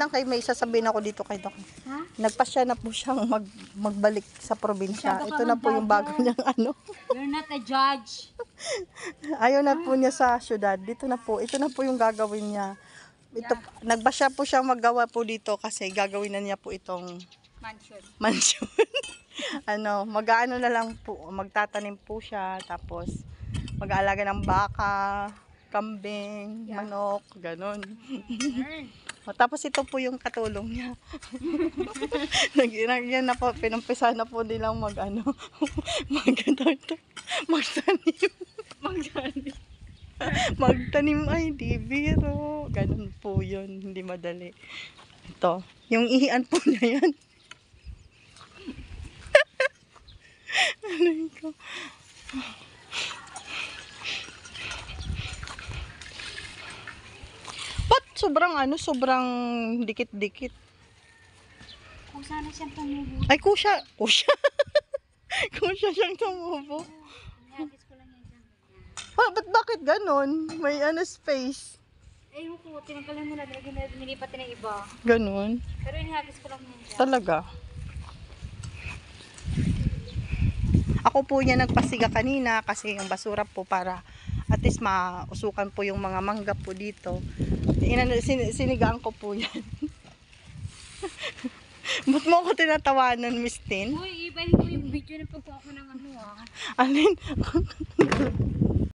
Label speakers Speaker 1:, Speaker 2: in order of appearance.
Speaker 1: lang kayo, may sasabihin ako dito kay Doc.
Speaker 2: Ha?
Speaker 1: Nagpasya na po siyang magbalik sa probinsya.
Speaker 2: Masyado ka
Speaker 1: Ito na po yung bago
Speaker 2: mag-judge.
Speaker 1: niyang ano.
Speaker 2: You're not a judge.
Speaker 1: Ayaw na po niya sa syudad. Dito na po. Ito na po yung gagawin niya. Ito, nagbasya po siya maggawa po dito kasi gagawin na niya po itong mansion. Mag-aano na lang po, magtatanim po siya, tapos mag-aalaga ng baka, kambing, manok, ganon. Tapos ito po yung katulong niya. Yan na po, pinumpisa na po nilang magtanim. Magtanim ay di biro. Ganon po yun, hindi madali. Ito, yung ihian po niya yan. Ano ko? Ba't sobrang dikit-dikit?
Speaker 2: Kung sana siyang tumubo.
Speaker 1: Ay, kusya. Kusya siyang tumubo.
Speaker 2: Nihagis ko lang yan dyan.
Speaker 1: Bakit ganon? May space.
Speaker 2: Eh, ko, tinanggalan mo na, nilipat na yung iba.
Speaker 1: Ganon.
Speaker 2: Pero inihagis ko lang yan dyan.
Speaker 1: Talaga. Ako po yan nagpasiga kanina kasi yung basura po para at least mausukan po yung mga mangga po dito. Sinigaan ko po yan. Ba't mo ako tinatawanan, Miss Tin?
Speaker 2: Uy, ibahin ko yung video ng pagkuha ko ng ano ah.
Speaker 1: Alin?